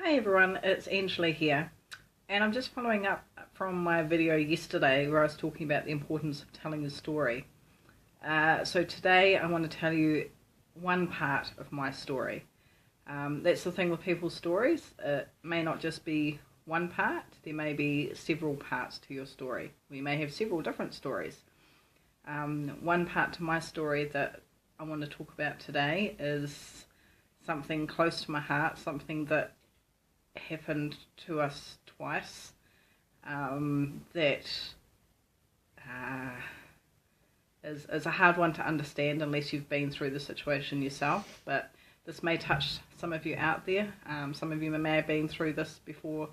Hi everyone, it's Angela here, and I'm just following up from my video yesterday where I was talking about the importance of telling a story. So today I want to tell you one part of my story. That's the thing with people's stories. It may not just be one part, there may be several parts to your story. We may have several different stories. One part to my story that I want to talk about today is something close to my heart, something that happened to us twice, that is a hard one to understand unless you've been through the situation yourself, but this may touch some of you out there. Some of you may have been through this before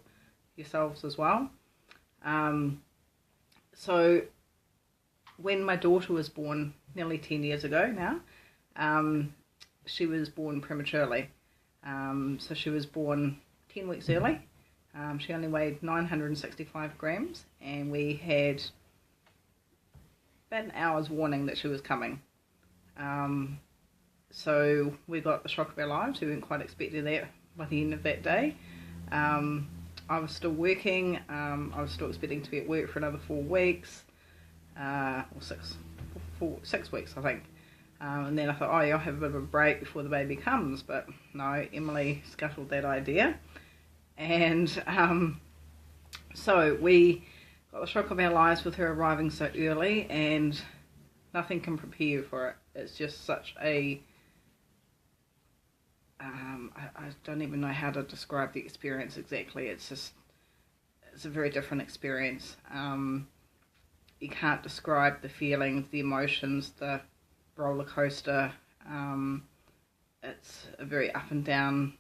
yourselves as well. So when my daughter was born nearly 10 years ago now, she was born prematurely. So she was born 10 weeks early. She only weighed 965 grams, and we had about an hour's warning that she was coming. So we got the shock of our lives. We weren't quite expecting that by the end of that day. I was still working. I was still expecting to be at work for another 4 weeks, or 6 weeks, I think. And then I thought, oh yeah, I'll have a bit of a break before the baby comes, but no, Emily scuttled that idea. And so we got the shock of our lives with her arriving so early, and nothing can prepare you for it. It's just such a, I don't even know how to describe the experience exactly. It's a very different experience. You can't describe the feelings, the emotions, the roller coaster. It's a very up and down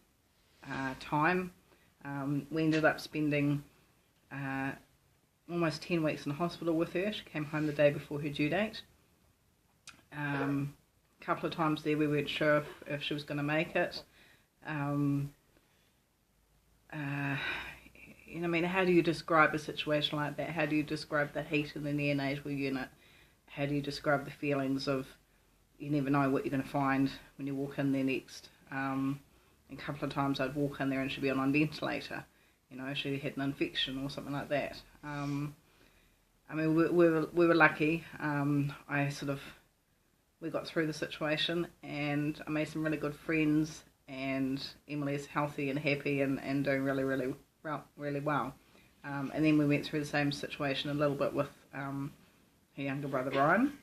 time. We ended up spending almost 10 weeks in hospital with her. She came home the day before her due date. A couple of times there we weren't sure if she was going to make it. I mean, how do you describe a situation like that? How do you describe the heat in the neonatal unit? How do you describe the feelings of you never know what you're going to find when you walk in there next? A couple of times I'd walk in there and she'd be on a ventilator. You know, she had an infection or something like that. I mean, we were lucky. We got through the situation, and I made some really good friends, and Emily's healthy and happy and doing really well. And then we went through the same situation a little bit with her younger brother Brian.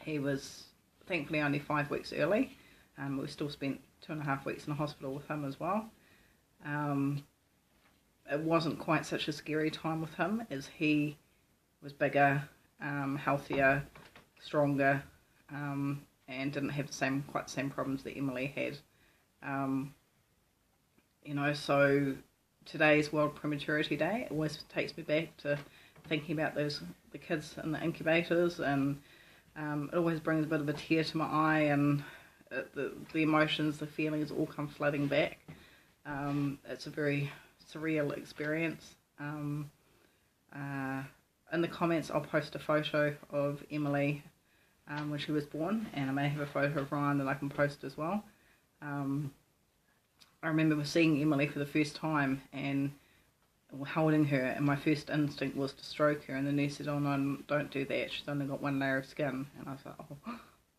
He was thankfully only 5 weeks early. We still spent 2.5 weeks in the hospital with him as well. It wasn't quite such a scary time with him, as he was bigger, healthier, stronger, and didn't have quite the same problems that Emily had. So today's World Prematurity Day. It always takes me back to thinking about the kids in the incubators, and it always brings a bit of a tear to my eye, and the emotions, the feelings all come flooding back. It's a very surreal experience. In the comments I'll post a photo of Emily when she was born, and I may have a photo of Ryan that I can post as well. I remember seeing Emily for the first time and holding her, and my first instinct was to stroke her, and the nurse said, oh no, don't do that, she's only got one layer of skin. And I was like,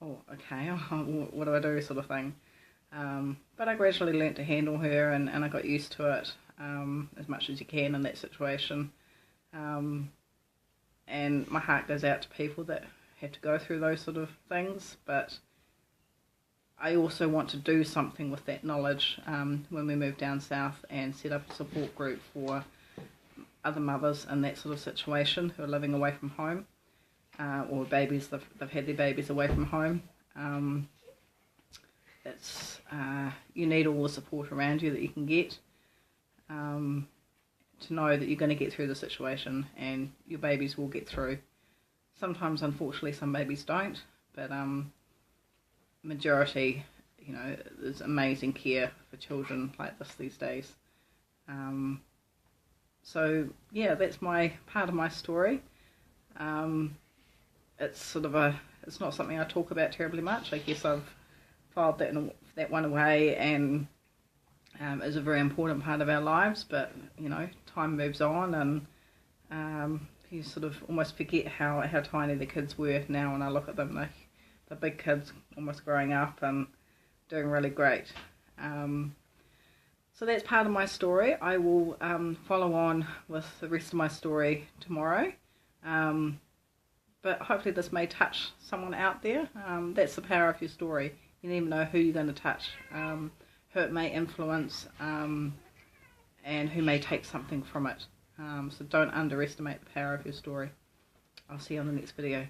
oh okay, what do I do, sort of thing. But I gradually learnt to handle her, and I got used to it as much as you can in that situation. And my heart goes out to people that have to go through those sort of things, but I also want to do something with that knowledge when we move down south and set up a support group for other mothers in that sort of situation who are living away from home, or babies, they've had their babies away from home. You need all the support around you that you can get, to know that you're going to get through the situation, and your babies will get through. Sometimes, unfortunately, some babies don't, but majority, there's amazing care for children like this these days. So yeah, that's my part of my story. It's not something I talk about terribly much. I guess I've filed that one away, and is a very important part of our lives, but you know, time moves on, and you sort of almost forget how tiny the kids were now. When I look at them, the big kids almost growing up and doing really great. So that's part of my story. I will follow on with the rest of my story tomorrow. But hopefully this may touch someone out there. That's the power of your story. You never know who you're going to touch, who it may influence, and who may take something from it. So don't underestimate the power of your story. I'll see you on the next video.